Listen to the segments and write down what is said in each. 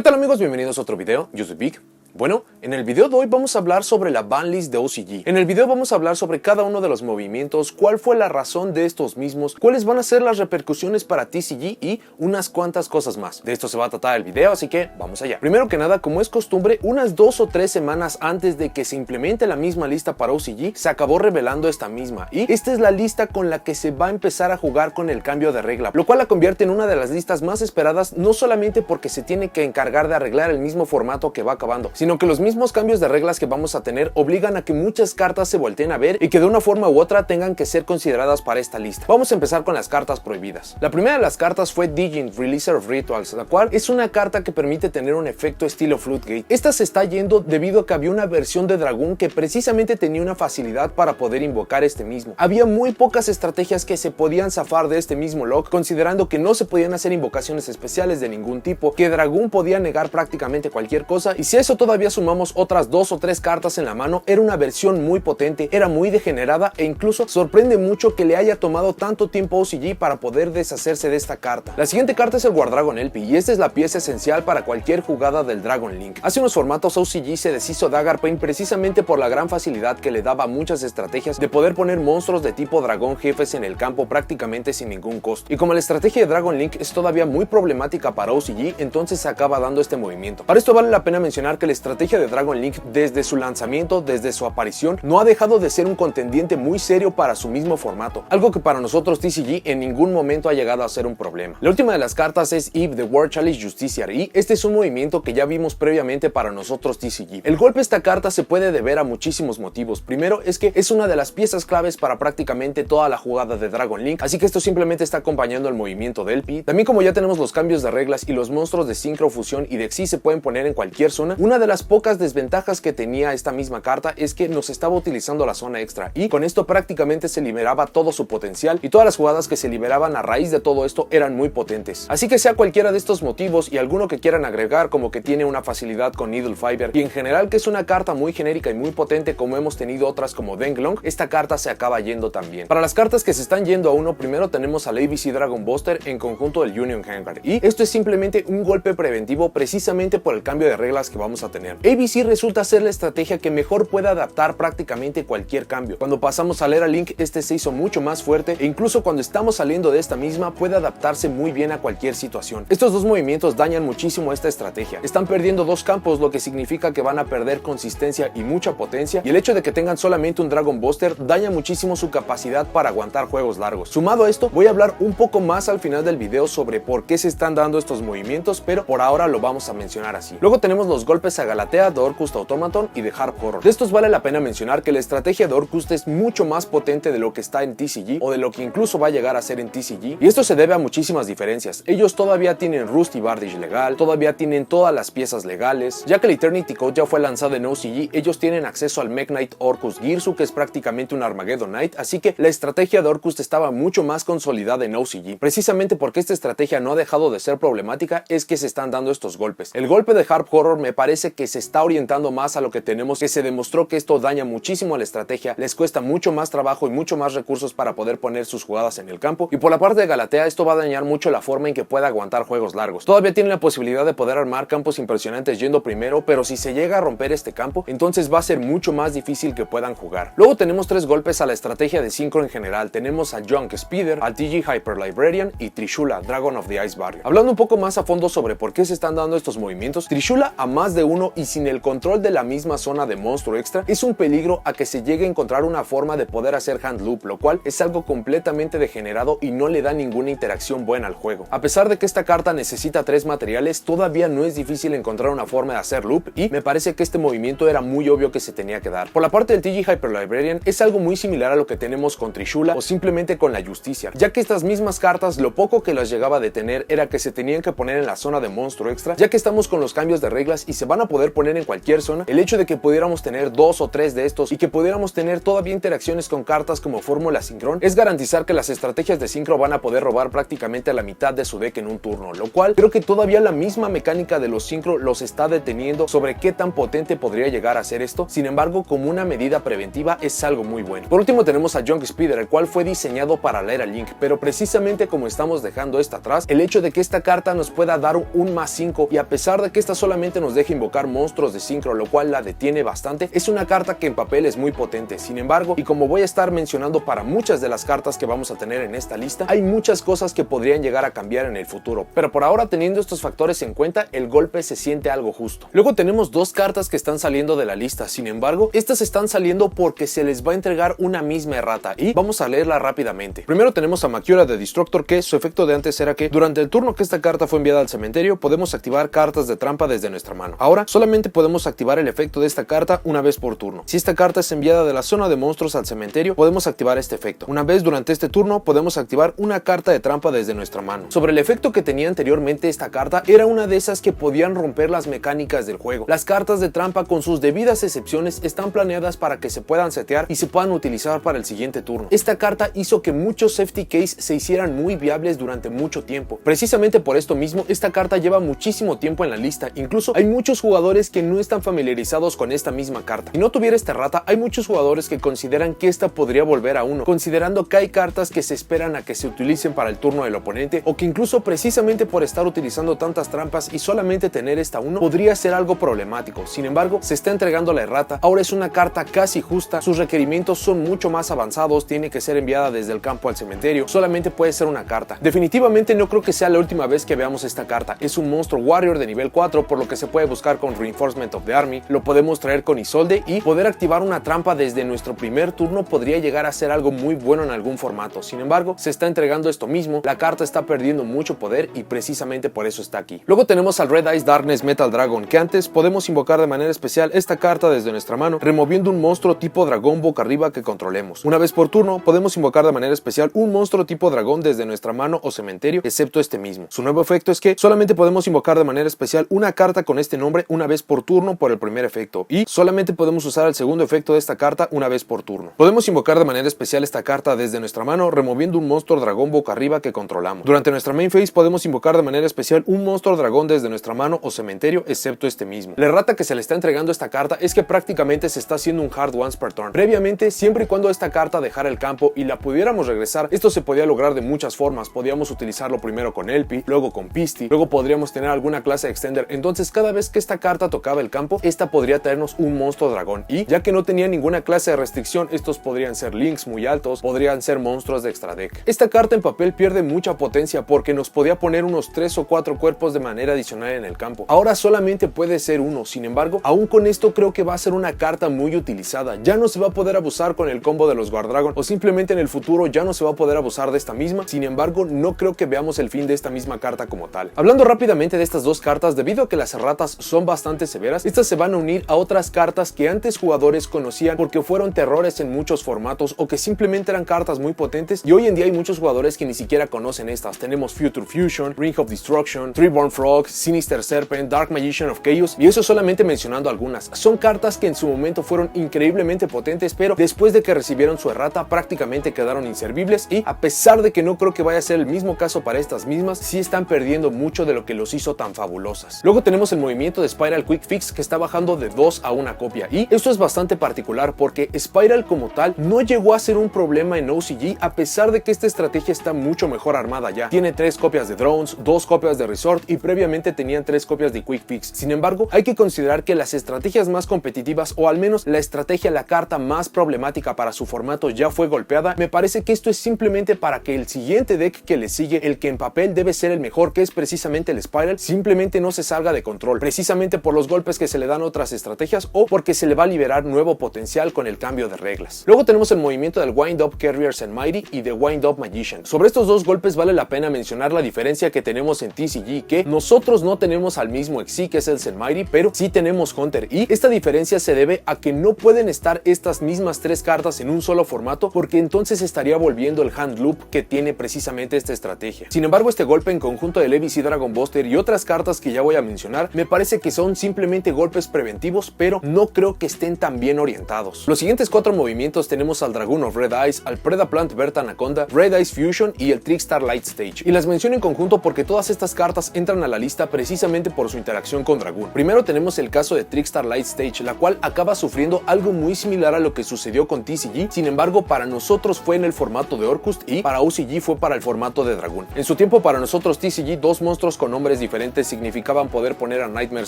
¿Qué tal amigos? Bienvenidos a otro video, yo soy Vic. Bueno, en el video de hoy vamos a hablar sobre la banlist de OCG. En el video vamos a hablar sobre cada uno de los movimientos, cuál fue la razón de estos mismos, cuáles van a ser las repercusiones para TCG y unas cuantas cosas más. De esto se va a tratar el video, así que vamos allá. Primero que nada, como es costumbre, unas 2 o 3 semanas antes de que se implemente la misma lista para OCG, se acabó revelando esta misma. Y esta es la lista con la que se va a empezar a jugar con el cambio de regla, lo cual la convierte en una de las listas más esperadas, no solamente porque se tiene que encargar de arreglar el mismo formato que va acabando, sino que los mismos cambios de reglas que vamos a tener obligan a que muchas cartas se volteen a ver y que de una forma u otra tengan que ser consideradas para esta lista. Vamos a empezar con las cartas prohibidas. La primera de las cartas fue Djinn, Releaser of Rituals, la cual es una carta que permite tener un efecto estilo Floodgate. Esta se está yendo debido a que había una versión de dragón que precisamente tenía una facilidad para poder invocar este mismo. Había muy pocas estrategias que se podían zafar de este mismo lock, considerando que no se podían hacer invocaciones especiales de ningún tipo, que dragón podía negar prácticamente cualquier cosa, y si a eso todavía sumamos otras 2 o 3 cartas en la mano, era una versión muy potente, era muy degenerada e incluso sorprende mucho que le haya tomado tanto tiempo a OCG para poder deshacerse de esta carta. La siguiente carta es el Guardragon LP y esta es la pieza esencial para cualquier jugada del Dragon Link. Hace unos formatos OCG se deshizo de Agarpain precisamente por la gran facilidad que le daba a muchas estrategias de poder poner monstruos de tipo dragón jefes en el campo prácticamente sin ningún costo. Y como la estrategia de Dragon Link es todavía muy problemática para OCG, entonces se acaba dando este movimiento. Para esto vale la pena mencionar que la estrategia de Dragon Link desde su lanzamiento, desde su aparición, no ha dejado de ser un contendiente muy serio para su mismo formato, algo que para nosotros TCG en ningún momento ha llegado a ser un problema. La última de las cartas es Eve, The World Chalice Justiciar, y este es un movimiento que ya vimos previamente para nosotros TCG. El golpe de esta carta se puede deber a muchísimos motivos. Primero es que es una de las piezas claves para prácticamente toda la jugada de Dragon Link, así que esto simplemente está acompañando el movimiento del LP. También, como ya tenemos los cambios de reglas y los monstruos de Synchro Fusión y de Xyz se pueden poner en cualquier zona, una de las pocas desventajas que tenía esta misma carta es que nos estaba utilizando la zona extra, y con esto prácticamente se liberaba todo su potencial, y todas las jugadas que se liberaban a raíz de todo esto eran muy potentes. Así que sea cualquiera de estos motivos y alguno que quieran agregar, como que tiene una facilidad con Needle Fiber y en general que es una carta muy genérica y muy potente como hemos tenido otras como Denglong, esta carta se acaba yendo también. Para las cartas que se están yendo a uno, primero tenemos al ABC Dragon Buster en conjunto del Union Hangar, y esto es simplemente un golpe preventivo precisamente por el cambio de reglas que vamos a tener. ABC resulta ser la estrategia que mejor puede adaptar prácticamente cualquier cambio. Cuando pasamos a Era Link, este se hizo mucho más fuerte e incluso cuando estamos saliendo de esta misma puede adaptarse muy bien a cualquier situación. Estos dos movimientos dañan muchísimo esta estrategia. Están perdiendo 2 campos, lo que significa que van a perder consistencia y mucha potencia, y el hecho de que tengan solamente un Dragon Buster daña muchísimo su capacidad para aguantar juegos largos. Sumado a esto, voy a hablar un poco más al final del video sobre por qué se están dando estos movimientos, pero por ahora lo vamos a mencionar así. Luego tenemos los golpes a Galatea, de Orcust Automaton y de Harp Horror. De estos vale la pena mencionar que la estrategia de Orcust es mucho más potente de lo que está en TCG o de lo que incluso va a llegar a ser en TCG, y esto se debe a muchísimas diferencias. Ellos todavía tienen Rust y Bardish legal, todavía tienen todas las piezas legales, ya que el Eternity Code ya fue lanzado en OCG, ellos tienen acceso al Mech Knight Orcust Girsu, que es prácticamente un Armageddon Knight, así que la estrategia de Orcust estaba mucho más consolidada en OCG. Precisamente porque esta estrategia no ha dejado de ser problemática es que se están dando estos golpes. El golpe de Harp Horror me parece que se está orientando más a lo que tenemos, que se demostró que esto daña muchísimo a la estrategia, les cuesta mucho más trabajo y mucho más recursos para poder poner sus jugadas en el campo, y por la parte de Galatea esto va a dañar mucho la forma en que pueda aguantar juegos largos. Todavía tiene la posibilidad de poder armar campos impresionantes yendo primero, pero si se llega a romper este campo, entonces va a ser mucho más difícil que puedan jugar. Luego tenemos 3 golpes a la estrategia de Synchro en general. Tenemos a Junk Speeder, al TG Hyper Librarian y Trishula, Dragon of the Ice Barrier. Hablando un poco más a fondo sobre por qué se están dando estos movimientos, Trishula a más de uno y sin el control de la misma zona de monstruo extra es un peligro a que se llegue a encontrar una forma de poder hacer hand loop, lo cual es algo completamente degenerado y no le da ninguna interacción buena al juego. A pesar de que esta carta necesita 3 materiales, todavía no es difícil encontrar una forma de hacer loop, y me parece que este movimiento era muy obvio que se tenía que dar. Por la parte del TG Hyper Librarian es algo muy similar a lo que tenemos con Trishula o simplemente con la Justicia, ya que estas mismas cartas lo poco que las llegaba a detener era que se tenían que poner en la zona de monstruo extra, ya que estamos con los cambios de reglas y se van a poder poner en cualquier zona, el hecho de que pudiéramos tener 2 o 3 de estos y que pudiéramos tener todavía interacciones con cartas como Fórmula Sincron, es garantizar que las estrategias de Synchro van a poder robar prácticamente a la mitad de su deck en un turno, lo cual creo que todavía la misma mecánica de los Synchro los está deteniendo sobre qué tan potente podría llegar a ser esto. Sin embargo, como una medida preventiva es algo muy bueno. Por último tenemos a Junk Speeder, el cual fue diseñado para la era Link, pero precisamente como estamos dejando esta atrás, el hecho de que esta carta nos pueda dar un +5 y a pesar de que esta solamente nos deja invocar monstruos de Synchro, lo cual la detiene bastante, es una carta que en papel es muy potente. Sin embargo, y como voy a estar mencionando para muchas de las cartas que vamos a tener en esta lista, hay muchas cosas que podrían llegar a cambiar en el futuro, pero por ahora, teniendo estos factores en cuenta, el golpe se siente algo justo. Luego tenemos dos cartas que están saliendo de la lista. Sin embargo, estas están saliendo porque se les va a entregar una misma errata y vamos a leerla rápidamente. Primero tenemos a Makura the Destructor, que su efecto de antes era que durante el turno que esta carta fue enviada al cementerio podemos activar cartas de trampa desde nuestra mano. Ahora solamente podemos activar el efecto de esta carta una vez por turno. Si esta carta es enviada de la zona de monstruos al cementerio, podemos activar este efecto. Una vez durante este turno podemos activar una carta de trampa desde nuestra mano. Sobre el efecto que tenía anteriormente esta carta, era una de esas que podían romper las mecánicas del juego. Las cartas de trampa, con sus debidas excepciones, están planeadas para que se puedan setear y se puedan utilizar para el siguiente turno. Esta carta hizo que muchos safety case se hicieran muy viables durante mucho tiempo. Precisamente por esto mismo, esta carta lleva muchísimo tiempo en la lista. Incluso hay muchos jugadores que no están familiarizados con esta misma carta. Si no tuviera esta errata, hay muchos jugadores que consideran que esta podría volver a uno, considerando que hay cartas que se esperan a que se utilicen para el turno del oponente, o que incluso precisamente por estar utilizando tantas trampas y solamente tener esta 1 podría ser algo problemático. Sin embargo, se está entregando la errata. Ahora es una carta casi justa, sus requerimientos son mucho más avanzados, tiene que ser enviada desde el campo al cementerio, solamente puede ser una carta. Definitivamente no creo que sea la última vez que veamos esta carta. Es un monstruo warrior de nivel 4, por lo que se puede buscar con Reinforcement of the Army, lo podemos traer con Isolde y poder activar una trampa desde nuestro primer turno podría llegar a ser algo muy bueno en algún formato. Sin embargo, se está entregando esto mismo, la carta está perdiendo mucho poder y precisamente por eso está aquí. Luego tenemos al Red Eyes Darkness Metal Dragon, que antes podemos invocar de manera especial esta carta desde nuestra mano, removiendo un monstruo tipo dragón boca arriba que controlemos. Una vez por turno podemos invocar de manera especial un monstruo tipo dragón desde nuestra mano o cementerio, excepto este mismo. Su nuevo efecto es que solamente podemos invocar de manera especial una carta con este nombre una vez por turno por el primer efecto, y solamente podemos usar el segundo efecto de esta carta una vez por turno. Podemos invocar de manera especial esta carta desde nuestra mano, removiendo un monstruo dragón boca arriba que controlamos. Durante nuestra main phase podemos invocar de manera especial un monstruo dragón desde nuestra mano o cementerio, excepto este mismo. La errata que se le está entregando a esta carta es que prácticamente se está haciendo un hard once per turn. Previamente, siempre y cuando esta carta dejara el campo y la pudiéramos regresar, esto se podía lograr de muchas formas. Podíamos utilizarlo primero con Elpi, luego con Pisti, luego podríamos tener alguna clase de extender. Entonces cada vez que esta carta tocaba el campo, esta podría traernos un monstruo dragón, y ya que no tenía ninguna clase de restricción, estos podrían ser links muy altos, podrían ser monstruos de extra deck. Esta carta en papel pierde mucha potencia porque nos podía poner unos 3 o 4 cuerpos de manera adicional en el campo. Ahora solamente puede ser uno. Sin embargo, aún con esto creo que va a ser una carta muy utilizada. Ya no se va a poder abusar con el combo de los Guardragon, o simplemente en el futuro ya no se va a poder abusar de esta misma. Sin embargo, no creo que veamos el fin de esta misma carta como tal. Hablando rápidamente de estas dos cartas, debido a que las erratas son bastante severas, estas se van a unir a otras cartas que antes jugadores conocían porque fueron terrores en muchos formatos o que simplemente eran cartas muy potentes, y hoy en día hay muchos jugadores que ni siquiera conocen estas. Tenemos Future Fusion, Ring of Destruction, Threeborn Frog, Sinister Serpent, Dark Magician of Chaos, y eso solamente mencionando algunas. Son cartas que en su momento fueron increíblemente potentes, pero después de que recibieron su errata prácticamente quedaron inservibles, y a pesar de que no creo que vaya a ser el mismo caso para estas mismas, sí están perdiendo mucho de lo que los hizo tan fabulosas. Luego tenemos el movimiento de Spiral Quick Fix, que está bajando de 2 a 1 copia, y esto es bastante particular porque Spiral como tal no llegó a ser un problema en OCG, a pesar de que esta estrategia está mucho mejor armada ya. Tiene 3 copias de drones, 2 copias de resort, y previamente tenían 3 copias de Quick Fix. Sin embargo, hay que considerar que las estrategias más competitivas, o al menos la estrategia, la carta más problemática para su formato, ya fue golpeada. Me parece que esto es simplemente para que el siguiente deck que le sigue, el que en papel debe ser el mejor, que es precisamente el Spiral, simplemente no se salga de control, precisamente por los golpes que se le dan a otras estrategias o porque se le va a liberar nuevo potencial con el cambio de reglas. Luego tenemos el movimiento del Wind Up Carrier Zenmairi y de Wind Up Magician. Sobre estos dos golpes vale la pena mencionar la diferencia que tenemos en TCG, que nosotros no tenemos al mismo Exi, que es el Zenmairi, pero sí tenemos Hunter, y esta diferencia se debe a que no pueden estar estas mismas 3 cartas en un solo formato, porque entonces estaría volviendo el hand loop que tiene precisamente esta estrategia. Sin embargo, este golpe en conjunto de Levis y Dragon Buster y otras cartas que ya voy a mencionar, me parece que son simplemente golpes preventivos, pero no creo que estén tan bien orientados. Los siguientes 4 movimientos tenemos al Dragoon of Red Eyes, al Predaplant Vert Anaconda, Red Eyes Fusion y el Trickstar Light Stage. Y las menciono en conjunto porque todas estas cartas entran a la lista precisamente por su interacción con Dragoon. Primero tenemos el caso de Trickstar Light Stage, la cual acaba sufriendo algo muy similar a lo que sucedió con TCG, sin embargo para nosotros fue en el formato de Orcust y para OCG fue para el formato de Dragoon. En su tiempo para nosotros TCG, 2 monstruos con nombres diferentes significaban poder poner a Nightmare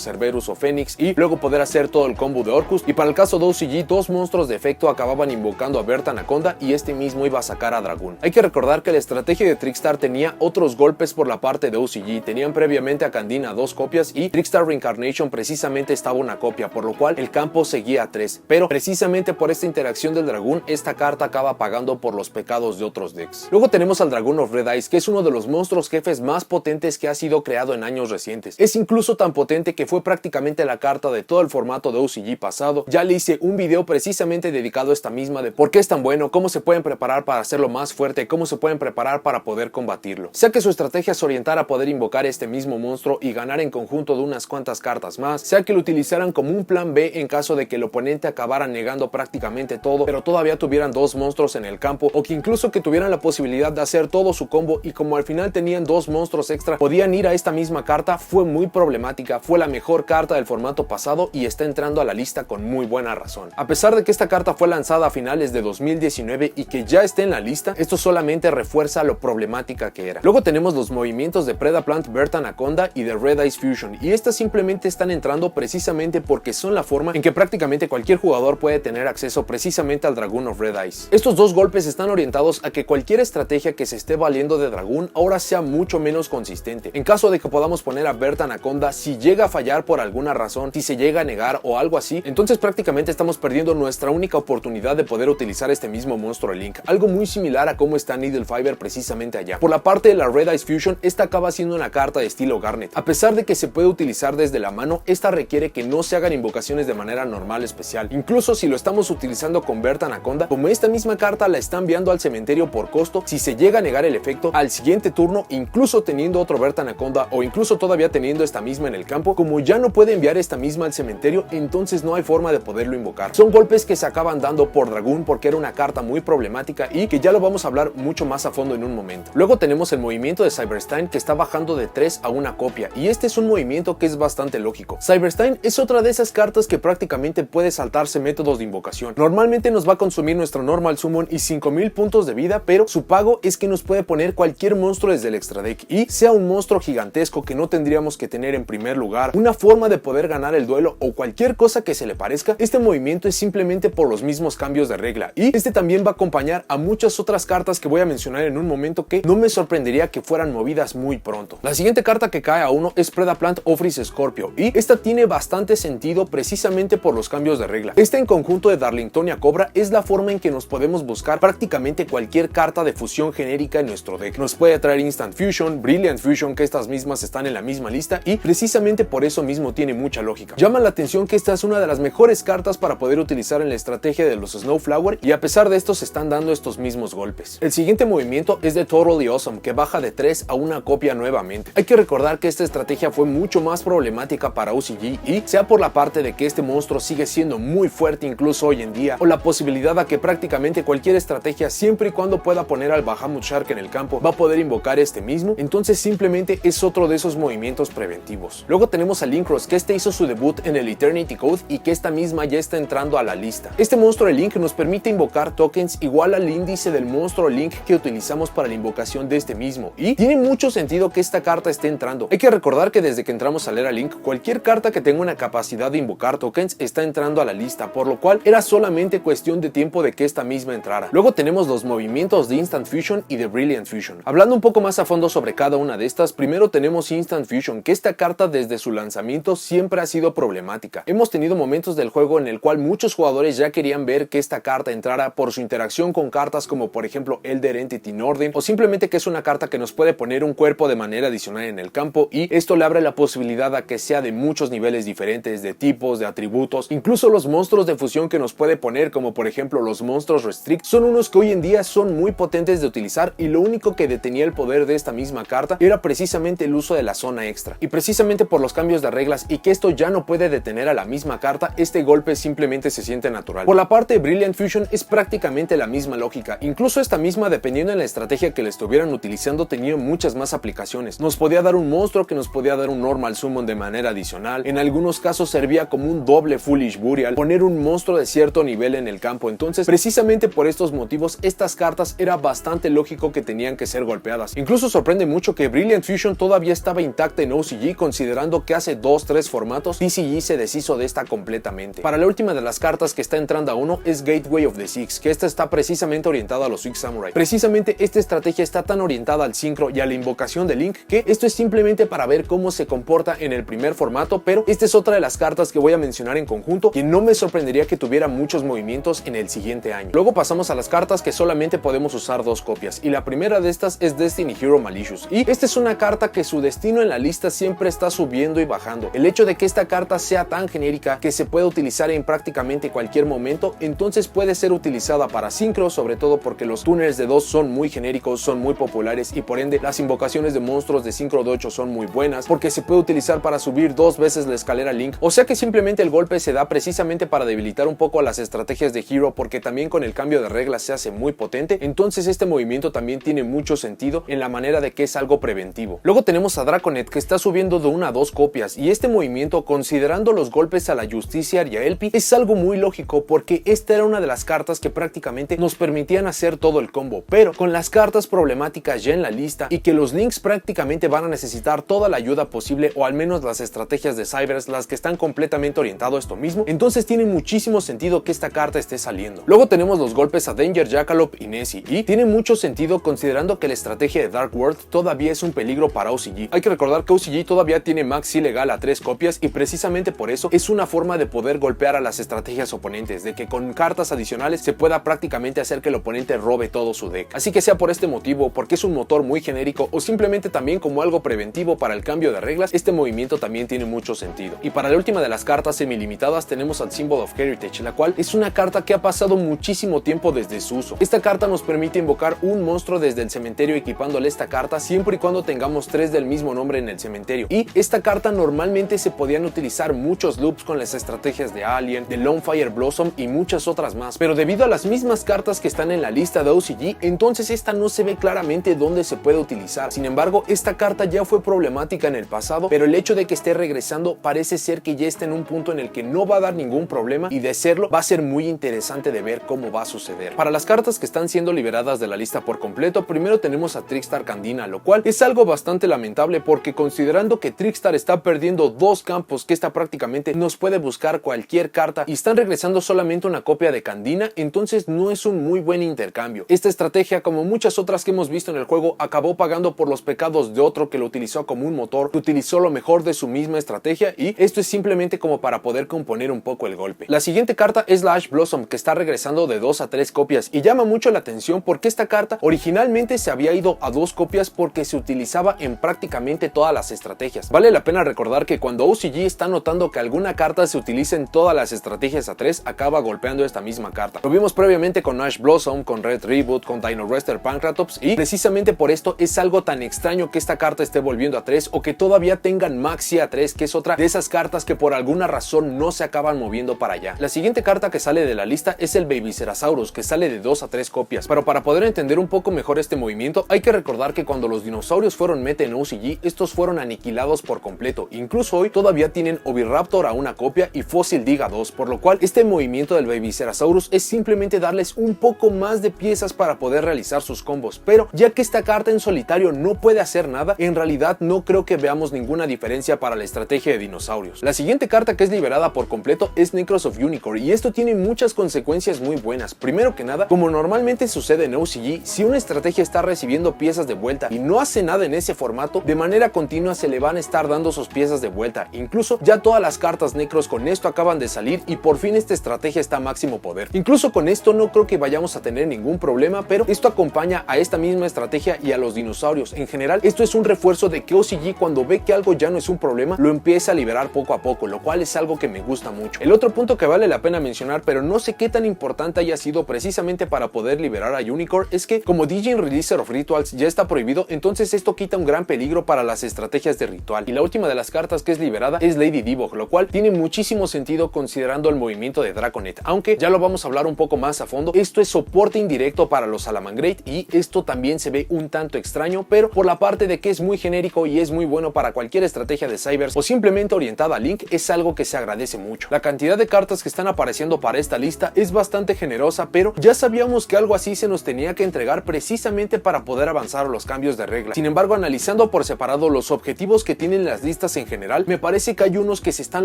Cerberus o Fénix y luego poder hacer todo el combo de Orcust, y para el caso de OCG 2 monstruos de efecto acababan invocando a Vert Anaconda y este mismo iba a sacar a Dragoon. Hay que recordar que la estrategia de Trickstar tenía otros golpes por la parte de OCG, tenían previamente a Candina 2 copias y Trickstar Reincarnation precisamente estaba una copia, por lo cual el campo seguía a 3, pero precisamente por esta interacción del Dragoon esta carta acaba pagando por los pecados de otros decks. Luego tenemos al Dragoon of Red Eyes, que es uno de los monstruos jefes más potentes que ha sido creado en años recientes. Es incluso tan potente que fue prácticamente la carta de todo el formato de OCG pasado. Ya le hice un video precisamente dedicado a esta misma, de por qué es tan bueno, cómo se pueden preparar para hacerlo más fuerte, cómo se pueden preparar para poder combatirlo. Sea que su estrategia se orientara a poder invocar este mismo monstruo y ganar en conjunto de unas cuantas cartas más, sea que lo utilizaran como un plan B en caso de que el oponente acabara negando prácticamente todo, pero todavía tuvieran 2 monstruos en el campo, o que incluso que tuvieran la posibilidad de hacer todo su combo y como al final tenían 2 monstruos extra, podían ir a esta misma carta, fue muy problemática, fue la mejor carta del formato pasado y está entrando a la lista con muy buena razón. A pesar de que esta carta fue lanzada a finales de 2019 y que ya esté en la lista, esto solamente refuerza lo problemática que era. Luego tenemos los movimientos de Predaplant Vert Anaconda y de Red Eyes Fusion, y estas simplemente están entrando precisamente porque son la forma en que prácticamente cualquier jugador puede tener acceso precisamente al Dragoon of Red Eyes. Estos 2 golpes están orientados a que cualquier estrategia que se esté valiendo de Dragoon ahora sea mucho menos consistente. En caso de que podamos poner a Vert Anaconda, si llega a fallar por alguna razón, si se llega a negar o algo así, entonces prácticamente estamos perdiendo nuestra única oportunidad de poder utilizar este mismo monstruo Link, algo muy similar a cómo está Needle Fiber precisamente allá. Por la parte de la Red Eyes Fusion, esta acaba siendo una carta de estilo Garnet. A pesar de que se puede utilizar desde la mano, esta requiere que no se hagan invocaciones de manera normal especial. Incluso si lo estamos utilizando con Vert Anaconda, como esta misma carta la está enviando al cementerio por costo, si se llega a negar el efecto, al siguiente turno, incluso teniendo otro Vert Anaconda o incluso todavía teniendo esta misma en el campo, como ya no puede enviar esta misma al cementerio, entonces no hay forma de poderlo invocar. Son golpes que se acaban dando por Dragoon porque era una carta muy problemática y que ya lo vamos a hablar mucho más a fondo en un momento. Luego tenemos el movimiento de Cyberstein, que está bajando de 3 a una copia, y este es un movimiento que es bastante lógico. Cyberstein es otra de esas cartas que prácticamente puede saltarse métodos de invocación. Normalmente nos va a consumir nuestro normal summon y 5000 puntos de vida, pero su pago es que nos puede poner cualquier monstruo desde el extra deck, y sea un monstruo gigantesco que no tendríamos que tener en primer lugar, una forma de poder ganar el duelo o cualquier cosa que se le parezca, este movimiento es simplemente por los mismos cambios de regla, y este también va a acompañar a muchas otras cartas que voy a mencionar en un momento que no me sorprendería que fueran movidas muy pronto. La siguiente carta que cae a 1 es Predaplant Ofrice Scorpio, y esta tiene bastante sentido precisamente por los cambios de regla. Esta en conjunto de Darlingtonia Cobra es la forma en que nos podemos buscar prácticamente cualquier carta de fusión genérica en nuestro deck. Nos puede traer Instant Fusion, Brilliant Fusion, que estas mismas están en la misma lista, y precisamente por eso mismo tiene mucha lógica. Llama la atención que esta es una de las mejores cartas para poder utilizar en la estrategia de los Snowflower, y a pesar de esto se están dando estos mismos golpes. El siguiente movimiento es de Totally Awesome, que baja de 3 a una copia nuevamente. Hay que recordar que esta estrategia fue mucho más problemática para OCG, y sea por la parte de que este monstruo sigue siendo muy fuerte incluso hoy en día, o la posibilidad a que prácticamente cualquier estrategia, siempre y cuando pueda poner al Bahamut Shark en el campo, va a poder invocar este mismo, entonces simplemente es otro de esos movimientos preventivos. Luego tenemos a Linkross, que este hizo su debut en el Eternity Code y que esta misma ya está entrando a la lista. Este monstruo de Link nos permite invocar tokens igual al índice del monstruo Link que utilizamos para la invocación de este mismo, y tiene mucho sentido que esta carta esté entrando. Hay que recordar que desde que entramos a leer a Link, cualquier carta que tenga una capacidad de invocar tokens está entrando a la lista, por lo cual era solamente cuestión de tiempo de que esta misma entrara. Luego tenemos los movimientos de Instant Fusion y de Brilliant Fusion. Hablando un poco más a fondo sobre cada una de estas, primero tenemos Instant Fusion, que esta carta desde su lanzamiento siempre ha sido problemática. Hemos tenido momentos del juego en el cual muchos jugadores ya querían ver que esta carta entrara por su interacción con cartas como por ejemplo Elder Entity Norden, o simplemente que es una carta que nos puede poner un cuerpo de manera adicional en el campo, y esto le abre la posibilidad a que sea de muchos niveles diferentes, de tipos, de atributos, incluso los monstruos de fusión que nos puede poner, como por ejemplo los monstruos Restrict, son unos que hoy en día son muy potentes de utilizar, y lo único que detenía el poder de esta misma carta era precisamente el uso de la zona extra, y precisamente por los cambios de regla reglas y que esto ya no puede detener a la misma carta, este golpe simplemente se siente natural. Por la parte de Brilliant Fusion es prácticamente la misma lógica, incluso esta misma, dependiendo de la estrategia que le estuvieran utilizando, tenía muchas más aplicaciones. Nos podía dar un monstruo que nos podía dar un normal summon de manera adicional, en algunos casos servía como un doble Foolish Burial, poner un monstruo de cierto nivel en el campo. Entonces precisamente por estos motivos estas cartas era bastante lógico que tenían que ser golpeadas. Incluso sorprende mucho que Brilliant Fusion todavía estaba intacta en OCG, considerando que hace 2-3 formatos TCG se deshizo de esta completamente. Para la última de las cartas que está entrando a uno es Gateway of the Six, que esta está precisamente orientada a los Six Samurai. Precisamente esta estrategia está tan orientada al sincro y a la invocación de Link que esto es simplemente para ver cómo se comporta en el primer formato, pero esta es otra de las cartas que voy a mencionar en conjunto que no me sorprendería que tuviera muchos movimientos en el siguiente año. Luego pasamos a las cartas que solamente podemos usar 2 copias, y la primera de estas es Destiny Hero Malicious, y esta es una carta que su destino en la lista siempre está subiendo y bajando. El hecho de que esta carta sea tan genérica que se puede utilizar en prácticamente cualquier momento, entonces puede ser utilizada para sincro, sobre todo porque los tuners de 2 son muy genéricos, son muy populares y por ende las invocaciones de monstruos de sincro de 8 son muy buenas, porque se puede utilizar para subir 2 veces la escalera Link, o sea que simplemente el golpe se da precisamente para debilitar un poco a las estrategias de Hero, porque también con el cambio de reglas se hace muy potente. Entonces este movimiento también tiene mucho sentido en la manera de que es algo preventivo. Luego tenemos a Draconet, que está subiendo de 1 a 2 copias, y este movimiento, considerando los golpes a la Justiciar y a Elpi, es algo muy lógico, porque esta era una de las cartas que prácticamente nos permitían hacer todo el combo, pero con las cartas problemáticas ya en la lista y que los Links prácticamente van a necesitar toda la ayuda posible, o al menos las estrategias de Cybers las que están completamente orientado a esto mismo, entonces tiene muchísimo sentido que esta carta esté saliendo. Luego tenemos los golpes a Danger, Jackalope y Nessie, y tiene mucho sentido considerando que la estrategia de Dark World todavía es un peligro para OCG. Hay que recordar que OCG todavía tiene Max ilegal a 3 copias, y precisamente por eso es una forma de poder golpear a las estrategias oponentes, de que con cartas adicionales se pueda prácticamente hacer que el oponente robe todo su deck. Así que sea por este motivo, porque es un motor muy genérico, o simplemente también como algo preventivo para el cambio de reglas, este movimiento también tiene mucho sentido. Y para la última de las cartas semilimitadas tenemos al Symbol of Heritage, la cual es una carta que ha pasado muchísimo tiempo desde su uso. Esta carta nos permite invocar un monstruo desde el cementerio equipándole esta carta, siempre y cuando tengamos 3 del mismo nombre en el cementerio. Y esta carta normalmente se podían utilizar muchos loops con las estrategias de Alien, de Lonefire Blossom y muchas otras más, pero debido a las mismas cartas que están en la lista de OCG, entonces esta no se ve claramente dónde se puede utilizar. Sin embargo, esta carta ya fue problemática en el pasado, pero el hecho de que esté regresando parece ser que ya está en un punto en el que no va a dar ningún problema, y de serlo va a ser muy interesante de ver cómo va a suceder. Para las cartas que están siendo liberadas de la lista por completo, primero tenemos a Trickstar Candina, lo cual es algo bastante lamentable, porque considerando que Trickstar está perdiendo 2 campos, que esta prácticamente nos puede buscar cualquier carta, y están regresando solamente una copia de Candina, entonces no es un muy buen intercambio. Esta estrategia, como muchas otras que hemos visto en el juego, acabó pagando por los pecados de otro que lo utilizó como un motor, que utilizó lo mejor de su misma estrategia, y esto es simplemente como para poder componer un poco el golpe. La siguiente carta es la Ash Blossom, que está regresando de 2 a 3 copias, y llama mucho la atención porque esta carta originalmente se había ido a 2 copias porque se utilizaba en prácticamente todas las estrategias. Vale la pena recordar que cuando OCG está notando que alguna carta se utiliza en todas las estrategias a 3, acaba golpeando esta misma carta. Lo vimos previamente con Ash Blossom, con Red Reboot, con Dino Wrestler Pancratops, y precisamente por esto es algo tan extraño que esta carta esté volviendo a 3, o que todavía tengan Maxi a 3, que es otra de esas cartas que por alguna razón no se acaban moviendo para allá. La siguiente carta que sale de la lista es el Babycerasaurus, que sale de 2 a 3 copias, pero para poder entender un poco mejor este movimiento hay que recordar que cuando los dinosaurios fueron meta en OCG, estos fueron aniquilados por completo. Incluso hoy todavía tienen Oviraptor a 1 copia y Fossil Dig a 2, por lo cual este movimiento del Babycerasaurus es simplemente darles un poco más de piezas para poder realizar sus combos, pero ya que esta carta en solitario no puede hacer nada, en realidad no creo que veamos ninguna diferencia para la estrategia de dinosaurios. La siguiente carta que es liberada por completo es Necros of Unicorn, y esto tiene muchas consecuencias muy buenas. Primero que nada, como normalmente sucede en OCG, si una estrategia está recibiendo piezas de vuelta y no hace nada en ese formato, de manera continua se le van a estar dando sus piezas de vuelta. Incluso ya todas las cartas Necros con esto acaban de salir, y por fin esta estrategia está a máximo poder. Incluso con esto no creo que vayamos a tener ningún problema, pero esto acompaña a esta misma estrategia y a los dinosaurios. En general, esto es un refuerzo de que OCG, cuando ve que algo ya no es un problema, lo empieza a liberar poco a poco, lo cual es algo que me gusta mucho. El otro punto que vale la pena mencionar, pero no sé qué tan importante haya sido precisamente para poder liberar a Unicorn, es que como Digin Releaser of Rituals ya está prohibido, entonces esto quita un gran peligro para las estrategias de ritual. Y la última de las cartas cartas que es liberada es Lady Divock, lo cual tiene muchísimo sentido considerando el movimiento de Dragonet, aunque ya lo vamos a hablar un poco más a fondo. Esto es soporte indirecto para los Salamangreat y esto también se ve un tanto extraño, pero por la parte de que es muy genérico y es muy bueno para cualquier estrategia de Cybers o simplemente orientada a Link, es algo que se agradece mucho. La cantidad de cartas que están apareciendo para esta lista es bastante generosa, pero ya sabíamos que algo así se nos tenía que entregar precisamente para poder avanzar a los cambios de regla. Sin embargo, analizando por separado los objetivos que tienen las listas en general, me parece que hay unos que se están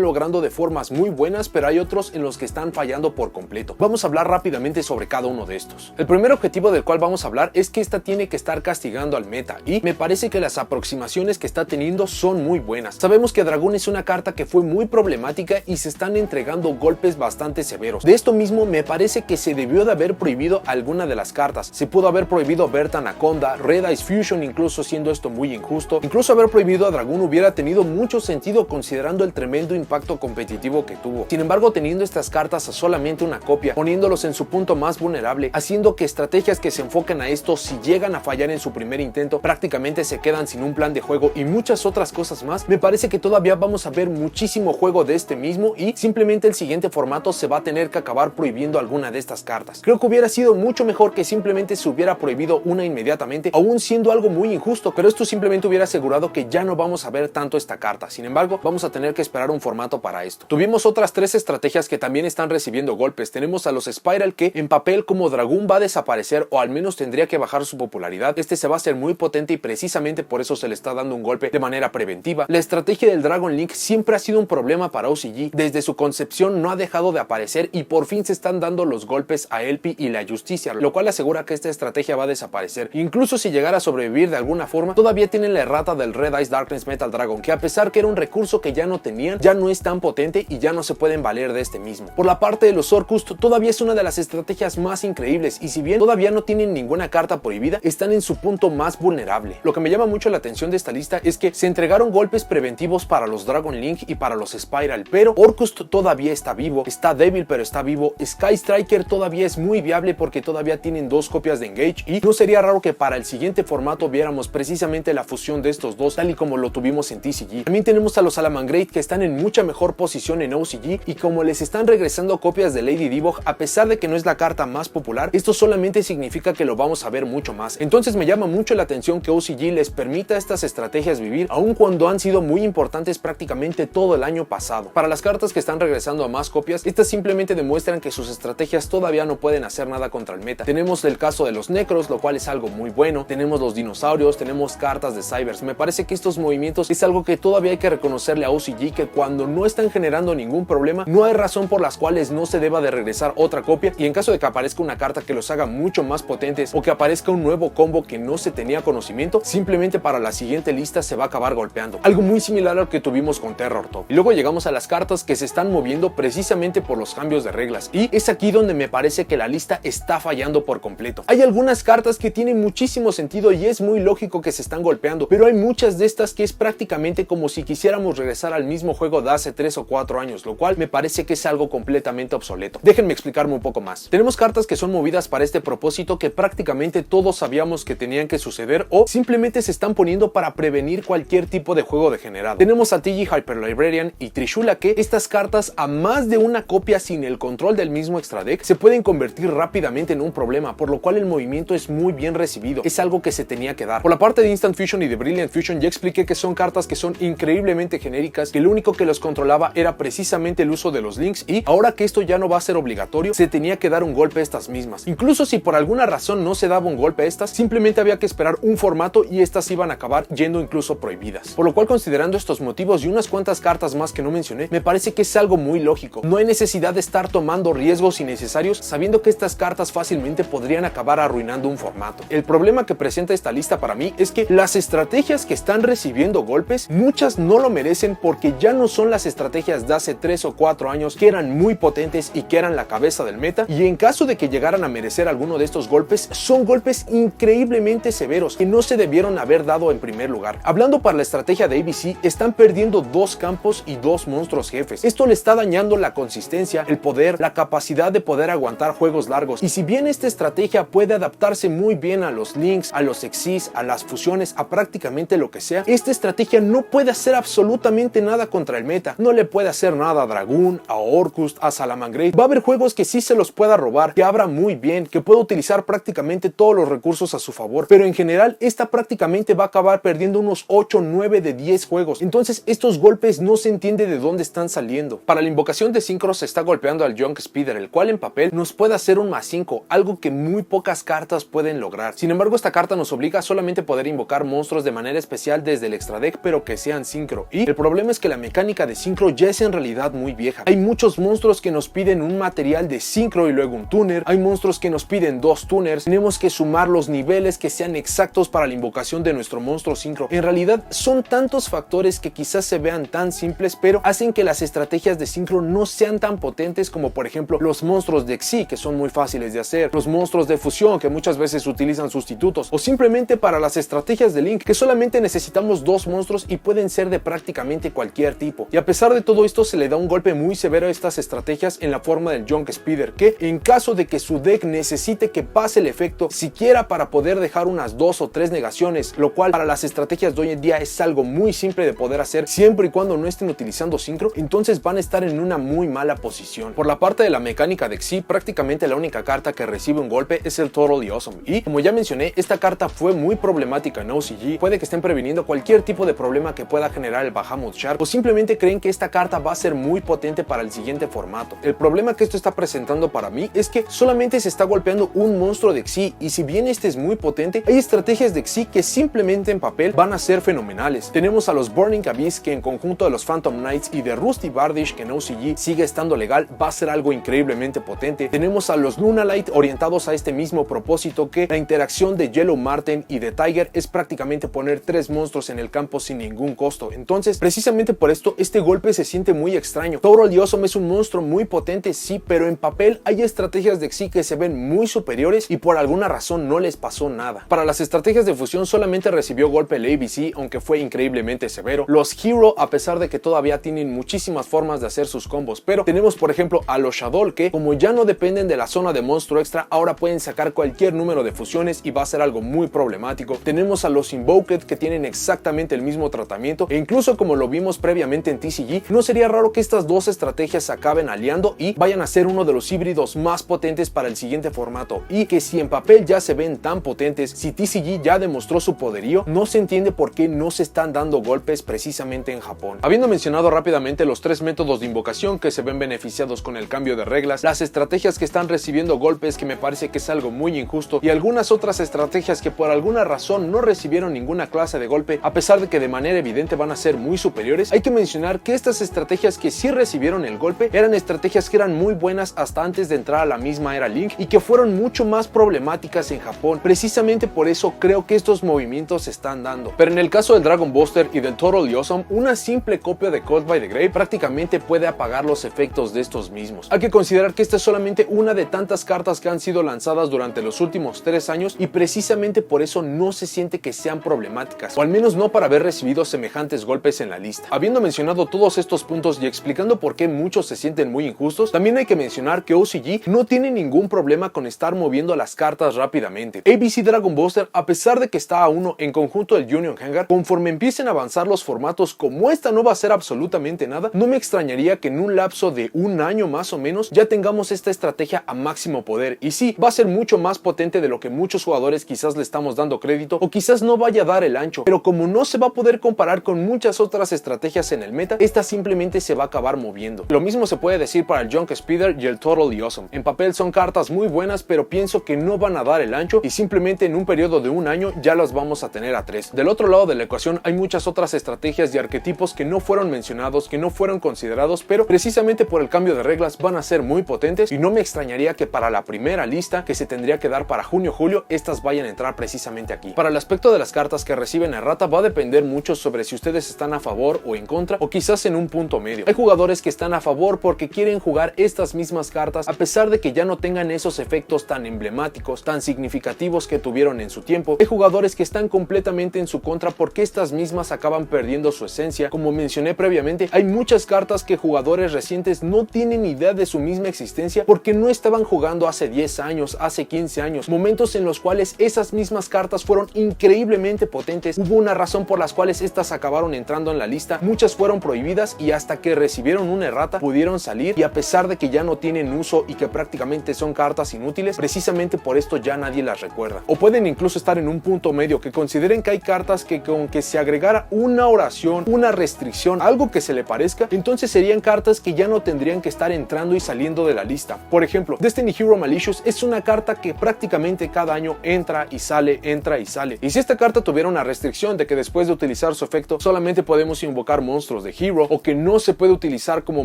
logrando de formas muy buenas, pero hay otros en los que están fallando por completo. Vamos a hablar rápidamente sobre cada uno de estos. El primer objetivo del cual vamos a hablar es que esta tiene que estar castigando al meta, y me parece que las aproximaciones que está teniendo son muy buenas. Sabemos que Dragón es una carta que fue muy problemática y se están entregando golpes bastante severos. De esto mismo me parece que se debió de haber prohibido alguna de las cartas. Se pudo haber prohibido Berta Anaconda, Red Ice Fusion, incluso siendo esto muy injusto. Incluso haber prohibido a Dragón hubiera tenido mucho sentido considerando el tremendo impacto competitivo que tuvo. Sin embargo, teniendo estas cartas a solamente una copia, poniéndolos en su punto más vulnerable, haciendo que estrategias que se enfoquen a esto, si llegan a fallar en su primer intento, prácticamente se quedan sin un plan de juego y muchas otras cosas más, me parece que todavía vamos a ver muchísimo juego de este mismo y simplemente el siguiente formato se va a tener que acabar prohibiendo alguna de estas cartas. Creo que hubiera sido mucho mejor que simplemente se hubiera prohibido una inmediatamente, aún siendo algo muy injusto, pero esto simplemente hubiera asegurado que ya no vamos a ver tanto esta carta. Sin embargo, vamos a tener que esperar un formato para esto. Tuvimos otras 3 estrategias que también están recibiendo golpes. Tenemos a los Spiral, que en papel como Dragón va a desaparecer o al menos tendría que bajar su popularidad. Este se va a hacer muy potente y precisamente por eso se le está dando un golpe de manera preventiva. La estrategia del Dragon Link siempre ha sido un problema para OCG. Desde su concepción no ha dejado de aparecer y por fin se están dando los golpes a Elpi y la Justicia, lo cual asegura que esta estrategia va a desaparecer. Incluso si llegara a sobrevivir de alguna forma, todavía tienen la errata del Red Ice Darkness Metal Dragon, que a pesar que era un recurso que ya no tenían, ya no es tan potente y ya no se pueden valer de este mismo. Por la parte de los Orcust, todavía es una de las estrategias más increíbles y si bien todavía no tienen ninguna carta prohibida, están en su punto más vulnerable. Lo que me llama mucho la atención de esta lista es que se entregaron golpes preventivos para los Dragon Link y para los Spiral, pero Orcust todavía está vivo, está débil pero está vivo. Sky Striker todavía es muy viable porque todavía tienen 2 copias de Engage y no sería raro que para el siguiente formato viéramos precisamente la fusión de estos dos, tal y como lo tuvimos en TCG. También tenemos a los Salamangreat, que están en mucha mejor posición en OCG y como les están regresando copias de Lady Divock, a pesar de que no es la carta más popular, esto solamente significa que lo vamos a ver mucho más. Entonces me llama mucho la atención que OCG les permita estas estrategias vivir, aun cuando han sido muy importantes prácticamente todo el año pasado. Para las cartas que están regresando a más copias, estas simplemente demuestran que sus estrategias todavía no pueden hacer nada contra el meta. Tenemos el caso de los Necros, lo cual es algo muy bueno. Tenemos los dinosaurios, tenemos cartas de Cybers. Me parece que estos movimientos es algo que todavía hay que reconocerle a OCG, que cuando no están generando ningún problema, no hay razón por las cuales no se deba de regresar otra copia, y en caso de que aparezca una carta que los haga mucho más potentes o que aparezca un nuevo combo que no se tenía conocimiento, simplemente para la siguiente lista se va a acabar golpeando. Algo muy similar a lo que tuvimos con Terror Top. Y luego llegamos a las cartas que se están moviendo precisamente por los cambios de reglas, y es aquí donde me parece que la lista está fallando por completo. Hay algunas cartas que tienen muchísimo sentido y es muy lógico que se están golpeando, pero hay muchas de estas que es prácticamente como si quisiéramos regresar al mismo juego de hace 3 o 4 años, lo cual me parece que es algo completamente obsoleto. Déjenme explicarme un poco más. Tenemos cartas que son movidas para este propósito que prácticamente todos sabíamos que tenían que suceder o simplemente se están poniendo para prevenir cualquier tipo de juego degenerado. Tenemos a TG Hyper Librarian y Trishula, que estas cartas a más de una copia sin el control del mismo extra deck se pueden convertir rápidamente en un problema, por lo cual el movimiento es muy bien recibido. Es algo que se tenía que dar. Por la parte de Instant Fusion y de Brilliant Fusion ya expliqué que son cartas que son increíblemente genéricas, que lo único que los controlaba era precisamente el uso de los links, y ahora que esto ya no va a ser obligatorio, se tenía que dar un golpe a estas mismas. Incluso si por alguna razón no se daba un golpe a estas, simplemente había que esperar un formato y estas iban a acabar yendo incluso prohibidas. Por lo cual, considerando estos motivos y unas cuantas cartas más que no mencioné, me parece que es algo muy lógico. No hay necesidad de estar tomando riesgos innecesarios sabiendo que estas cartas fácilmente podrían acabar arruinando un formato. El problema que presenta esta lista para mí es que las estrategias que están recibiendo golpes, muchas no lo merecen porque ya no son las estrategias de hace 3 o 4 años que eran muy potentes y que eran la cabeza del meta, y en caso de que llegaran a merecer alguno de estos golpes, son golpes increíblemente severos que no se debieron haber dado en primer lugar. Hablando para la estrategia de ABC, están perdiendo 2 campos y 2 monstruos jefes. Esto le está dañando la consistencia, el poder, la capacidad de poder aguantar juegos largos, y si bien esta estrategia puede adaptarse muy bien a los links, a los exis, a las fusiones, a prácticamente lo que sea, esta estrategia no puede hacer hacer absolutamente nada contra el meta, no le puede hacer nada a Dragoon, a Orcust, a Salamangreat. Va a haber juegos que sí se los pueda robar, que abra muy bien, que pueda utilizar prácticamente todos los recursos a su favor, pero en general esta prácticamente va a acabar perdiendo unos 8, 9 de 10 juegos. Entonces estos golpes no se entiende de dónde están saliendo. Para la invocación de Synchro se está golpeando al Junk Speeder, el cual en papel nos puede hacer un +5, algo que muy pocas cartas pueden lograr. Sin embargo, esta carta nos obliga a solamente poder invocar monstruos de manera especial desde el extra deck, pero que sean Synchro. Y el problema es que la mecánica de Synchro ya es en realidad muy vieja. Hay muchos monstruos que nos piden un material de Synchro y luego un tuner. Hay monstruos que nos piden 2 tuners. Tenemos que sumar los niveles que sean exactos para la invocación de nuestro monstruo Synchro. En realidad son tantos factores que quizás se vean tan simples, pero hacen que las estrategias de Synchro no sean tan potentes como por ejemplo los monstruos de Xyz, que son muy fáciles de hacer, los monstruos de fusión que muchas veces utilizan sustitutos, o simplemente para las estrategias de Link que solamente necesitamos 2 monstruos y pueden ser de prácticamente cualquier tipo. Y a pesar de todo esto se le da un golpe muy severo a estas estrategias en la forma del Junk Speeder, que en caso de que su deck necesite que pase el efecto siquiera para poder dejar unas 2 o 3 negaciones, lo cual para las estrategias de hoy en día es algo muy simple de poder hacer siempre y cuando no estén utilizando Synchro, entonces van a estar en una muy mala posición. Por la parte de la mecánica de Xyz, prácticamente la única carta que recibe un golpe es el Totally Awesome, y como ya mencioné, esta carta fue muy problemática en OCG. Puede que estén previniendo cualquier tipo de problema que pueda generar el Bahamut Shark, o simplemente creen que esta carta va a ser muy potente para el siguiente formato. El problema que esto está presentando para mí es que solamente se está golpeando un monstruo de Xyz, y si bien este es muy potente, hay estrategias de Xyz que simplemente en papel van a ser fenomenales. Tenemos a los Burning Abyss, que en conjunto de los Phantom Knights y de Rusty Bardish, que en OCG sigue estando legal, va a ser algo increíblemente potente. Tenemos a los Lunalight orientados a este mismo propósito, que la interacción de Yellow Marten y de Tiger es prácticamente poner 3 monstruos en el campo sin ningún costo. Entonces, precisamente por esto, este golpe se siente muy extraño. Totally Awesome es un monstruo muy potente, sí, pero en papel hay estrategias de Xyz que se ven muy superiores y por alguna razón no les pasó nada. Para las estrategias de fusión solamente recibió golpe el ABC, aunque fue increíblemente severo. Los Hero, a pesar de que todavía tienen muchísimas formas de hacer sus combos, pero tenemos por ejemplo a los Shadow, que como ya no dependen de la zona de monstruo extra, ahora pueden sacar cualquier número de fusiones y va a ser algo muy problemático. Tenemos a los Invoked, que tienen exactamente el mismo tratamiento, e incluso como lo vimos previamente en TCG, no sería raro que estas dos estrategias se acaben aliando y vayan a ser uno de los híbridos más potentes para el siguiente formato, y que si en papel ya se ven tan potentes, si TCG ya demostró su poderío, no se entiende por qué no se están dando golpes precisamente en Japón. Habiendo mencionado rápidamente los 3 métodos de invocación que se ven beneficiados con el cambio de reglas, las estrategias que están recibiendo golpes, que me parece que es algo muy injusto, y algunas otras estrategias que por alguna razón no recibieron ninguna clase de golpe, a pesar de que de manera evidente van a ser muy superiores, hay que mencionar que estas estrategias que sí recibieron el golpe eran estrategias que eran muy buenas hasta antes de entrar a la misma era Link y que fueron mucho más problemáticas en Japón. Precisamente por eso creo que estos movimientos se están dando. Pero en el caso del Dragon Buster y del Totally Awesome, una simple copia de Caught by the Grave prácticamente puede apagar los efectos de estos mismos. Hay que considerar que esta es solamente una de tantas cartas que han sido lanzadas durante los últimos 3 años y precisamente por eso no se siente que sean problemáticas, o al menos no para haber recibido semejantes golpes en la lista. Habiendo mencionado todos estos puntos y explicando por qué muchos se sienten muy injustos, también hay que mencionar que OCG no tiene ningún problema con estar moviendo las cartas rápidamente. ABC Dragon Buster, a pesar de que está a 1 en conjunto del Union Hangar, conforme empiecen a avanzar los formatos, como esta no va a ser absolutamente nada, no me extrañaría que en un lapso de un año más o menos ya tengamos esta estrategia a máximo poder, y sí, va a ser mucho más potente de lo que muchos jugadores quizás le estamos dando crédito, o quizás no vaya a dar el ancho, pero como no se va a poder comparar con muchas otras estrategias en el meta, esta simplemente se va a acabar moviendo. Lo mismo se puede decir para el Junk Speeder y el Totally Awesome. En papel son cartas muy buenas, pero pienso que no van a dar el ancho y simplemente en un periodo de un año ya las vamos a tener a 3. Del otro lado de la ecuación hay muchas otras estrategias y arquetipos que no fueron mencionados, que no fueron considerados, pero precisamente por el cambio de reglas van a ser muy potentes y no me extrañaría que para la primera lista que se tendría que dar para junio-julio, estas vayan a entrar precisamente aquí. Para el aspecto de las cartas que reciben errata va a depender mucho sobre si ustedes están a favor o en contra, o quizás en un punto medio. Hay jugadores que están a favor porque quieren jugar estas mismas cartas a pesar de que ya no tengan esos efectos tan emblemáticos, tan significativos que tuvieron en su tiempo. Hay jugadores que están completamente en su contra porque estas mismas acaban perdiendo su esencia. Como mencioné previamente, hay muchas cartas que jugadores recientes no tienen idea de su misma existencia porque no estaban jugando hace 10 años, hace 15 años, momentos en los cuales esas mismas cartas fueron increíblemente potentes. Hubo una razón por las cuales estas acabaron acabaron entrando en la lista, muchas fueron prohibidas y hasta que recibieron una errata pudieron salir, y a pesar de que ya no tienen uso y que prácticamente son cartas inútiles, precisamente por esto ya nadie las recuerda. O pueden incluso estar en un punto medio, que consideren que hay cartas que con que se agregara una oración, una restricción, algo que se le parezca, entonces serían cartas que ya no tendrían que estar entrando y saliendo de la lista. Por ejemplo, Destiny Hero Malicious es una carta que prácticamente cada año entra y sale, entra y sale. Y si esta carta tuviera una restricción de que después de utilizar su efecto solamente podemos invocar monstruos de Hero, o que no se puede utilizar como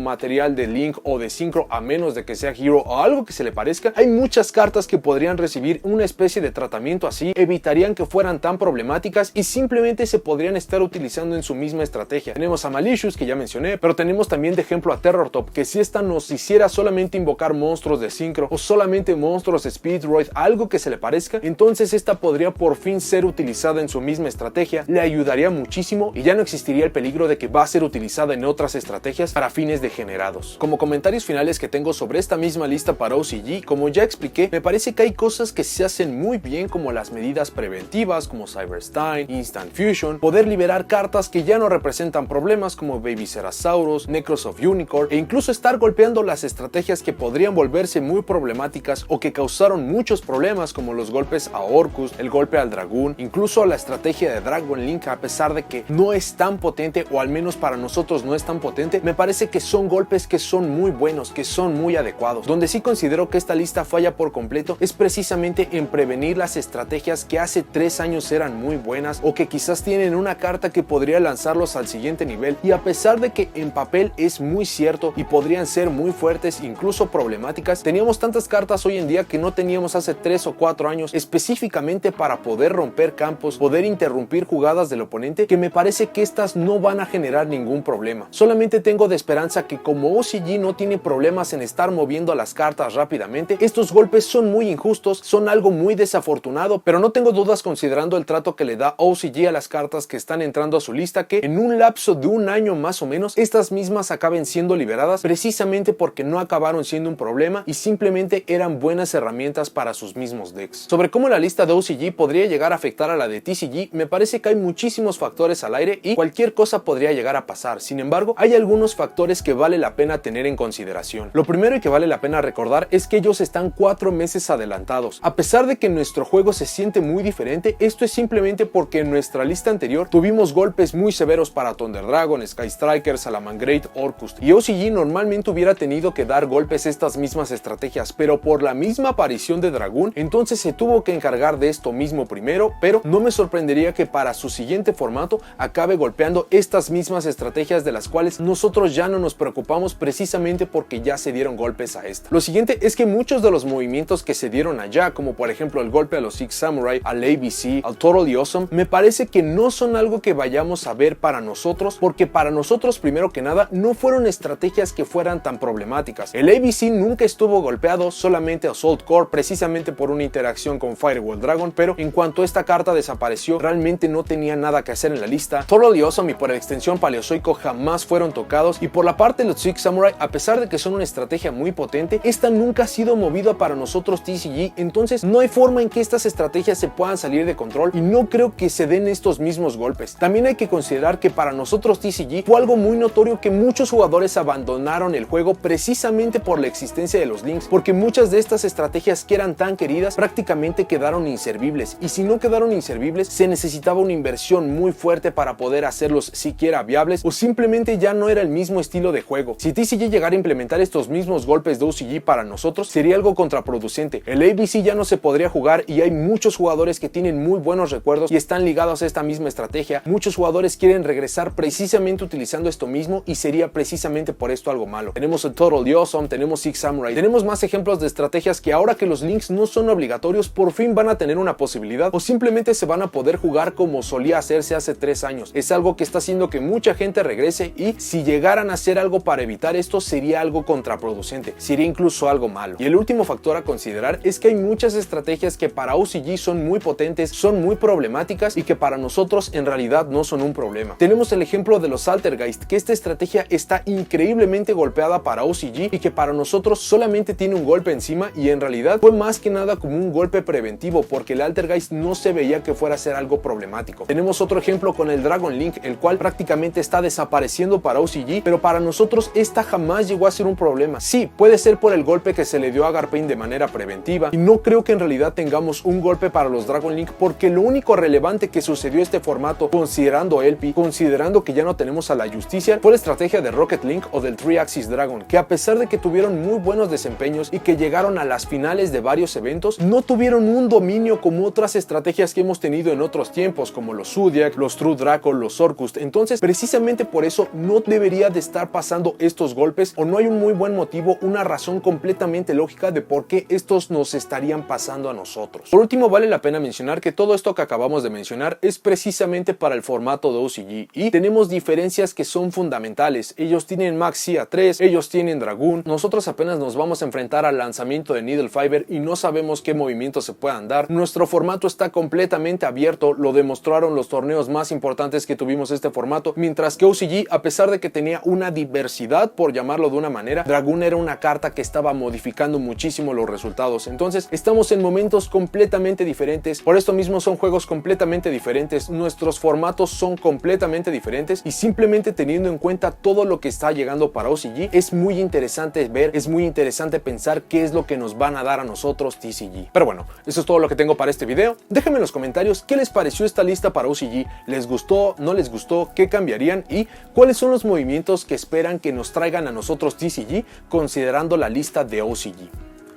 material de Link o de Synchro a menos de que sea Hero o algo que se le parezca, hay muchas cartas que podrían recibir una especie de tratamiento así, evitarían que fueran tan problemáticas y simplemente se podrían estar utilizando en su misma estrategia. Tenemos a Malicious, que ya mencioné, pero tenemos también de ejemplo a Terror Top, que si esta nos hiciera solamente invocar monstruos de Synchro o solamente monstruos de Speedroid, algo que se le parezca, entonces esta podría por fin ser utilizada en su misma estrategia, le ayudaría muchísimo y ya no existiría el peligro de que va a ser utilizada en otras estrategias para fines degenerados. Como comentarios finales que tengo sobre esta misma lista para OCG, como ya expliqué, me parece que hay cosas que se hacen muy bien, como las medidas preventivas como Cyberstein, Instant Fusion, poder liberar cartas que ya no representan problemas como Baby Cerasaurus, Necros of Unicorn, e incluso estar golpeando las estrategias que podrían volverse muy problemáticas o que causaron muchos problemas, como los golpes a Orcus, el golpe al Dragoon, incluso a la estrategia de Dragon Link, a pesar de que no es tan potente, o al menos para nosotros no es tan potente. Me parece que son golpes que son muy buenos, que son muy adecuados. Donde sí considero que esta lista falla por completo es precisamente en prevenir las estrategias que hace 3 años eran muy buenas, o que quizás tienen una carta que podría lanzarlos al siguiente nivel, y a pesar de que en papel es muy cierto y podrían ser muy fuertes, incluso problemáticas, teníamos tantas cartas hoy en día que no teníamos hace 3 o 4 años, específicamente para poder romper campos, poder interrumpir jugadas del oponente, que me parece que estas no van a generar ningún problema. Solamente tengo de esperanza que, como OCG no tiene problemas en estar moviendo las cartas rápidamente, estos golpes son muy injustos, son algo muy desafortunado, pero no tengo dudas, considerando el trato que le da OCG a las cartas que están entrando a su lista, que en un lapso de un año más o menos, estas mismas acaben siendo liberadas precisamente porque no acabaron siendo un problema y simplemente eran buenas herramientas para sus mismos decks. Sobre cómo la lista de OCG podría llegar a afectar a la de TCG, me parece que hay muchísimos factores al aire y cualquier cosa podría llegar a pasar. Sin embargo, hay algunos factores que vale la pena tener en consideración. Lo primero y que vale la pena recordar es que ellos están 4 meses adelantados. A pesar de que nuestro juego se siente muy diferente, esto es simplemente porque en nuestra lista anterior tuvimos golpes muy severos para Thunder Dragon, Sky Striker, Salamangreat, Orcus, y OCG normalmente hubiera tenido que dar golpes a estas mismas estrategias, pero por la misma aparición de Dragoon, entonces se tuvo que encargar de esto mismo primero, pero no me sorprendería que para su siguiente formato acabe golpeando estas mismas estrategias, de las cuales nosotros ya no nos preocupamos precisamente porque ya se dieron golpes a esta. Lo siguiente es que muchos de los movimientos que se dieron allá, como por ejemplo el golpe a los Six Samurai, al ABC, al Totally Awesome, me parece que no son algo que vayamos a ver para nosotros, porque para nosotros primero que nada no fueron estrategias que fueran tan problemáticas. El ABC nunca estuvo golpeado, solamente Assault Core, precisamente por una interacción con Firewall Dragon, pero en cuanto esta carta desapareció realmente no tenía nada que hacer en la lista. Totally Awesome y por extensión Paleozoico jamás fueron tocados, y por la parte de los Six Samurai, a pesar de que son una estrategia muy potente, esta nunca ha sido movida para nosotros TCG, entonces no hay forma en que estas estrategias se puedan salir de control y no creo que se den estos mismos golpes. También hay que considerar que para nosotros TCG fue algo muy notorio que muchos jugadores abandonaron el juego precisamente por la existencia de los links, porque muchas de estas estrategias que eran tan queridas prácticamente quedaron inservibles, y si no quedaron inservibles se necesitaba una inversión muy fuerte para poder hacerlos siquiera viables, o simplemente ya no era el mismo estilo de juego. Si TCG llegara a implementar estos mismos golpes de OCG para nosotros, sería algo contraproducente. El ABC ya no se podría jugar y hay muchos jugadores que tienen muy buenos recuerdos y están ligados a esta misma estrategia. Muchos jugadores quieren regresar precisamente utilizando esto mismo y sería precisamente por esto algo malo. Tenemos el Totally Awesome, tenemos Six Samurai, tenemos más ejemplos de estrategias que ahora que los links no son obligatorios por fin van a tener una posibilidad, o simplemente se van a poder jugar como solía hacerse hace 3 años. Es algo que está haciendo que mucha gente regrese, y si llegaran a hacer algo para evitar esto sería algo contraproducente, sería incluso algo malo. Y el último factor a considerar es que hay muchas estrategias que para OCG son muy potentes, son muy problemáticas y que para nosotros en realidad no son un problema. Tenemos el ejemplo de los Altergeist, que esta estrategia está increíblemente golpeada para OCG y que para nosotros solamente tiene un golpe encima, y en realidad fue más que nada como un golpe preventivo porque el Altergeist no se veía que fuera a ser algo problemático. Tenemos otro ejemplo con el Dragon Dragon Link, el cual prácticamente está desapareciendo para OCG, pero para nosotros esta jamás llegó a ser un problema. Sí, puede ser por el golpe que se le dio a Garpain de manera preventiva, y no creo que en realidad tengamos un golpe para los Dragon Link, porque lo único relevante que sucedió este formato, considerando LP, considerando que ya no tenemos a la Justicia, fue la estrategia de Rocket Link o del 3-Axis Dragon, que a pesar de que tuvieron muy buenos desempeños y que llegaron a las finales de varios eventos, no tuvieron un dominio como otras estrategias que hemos tenido en otros tiempos, como los Zodiac, los True Draco, los Orcust. Entonces, precisamente por eso no debería de estar pasando estos golpes, o no hay un muy buen motivo, una razón completamente lógica de por qué estos nos estarían pasando a nosotros. Por último, vale la pena mencionar que todo esto que acabamos de mencionar es precisamente para el formato de OCG, y tenemos diferencias que son fundamentales. Ellos tienen Max Cia 3, ellos tienen Dragoon, nosotros apenas nos vamos a enfrentar al lanzamiento de Needle Fiber y no sabemos qué movimientos se puedan dar. Nuestro formato está completamente abierto, lo demostraron los torneos más importantes que tuvimos este formato, mientras que OCG, a pesar de que tenía una diversidad, por llamarlo de una manera, Dragoon era una carta que estaba modificando muchísimo los resultados. Entonces estamos en momentos completamente diferentes, por esto mismo son juegos completamente diferentes, nuestros formatos son completamente diferentes, y simplemente teniendo en cuenta todo lo que está llegando para OCG, es muy interesante ver, es muy interesante pensar qué es lo que nos van a dar a nosotros TCG. Pero bueno, eso es todo lo que tengo para este video. Déjenme en los comentarios qué les pareció esta lista para OCG, ¿les gustó, no les gustó, qué cambiarían y cuáles son los movimientos que esperan que nos traigan a nosotros TCG considerando la lista de OCG?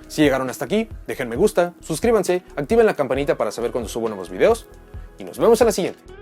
Si llegaron hasta aquí, dejen me gusta, suscríbanse, activen la campanita para saber cuando subo nuevos videos y nos vemos en la siguiente.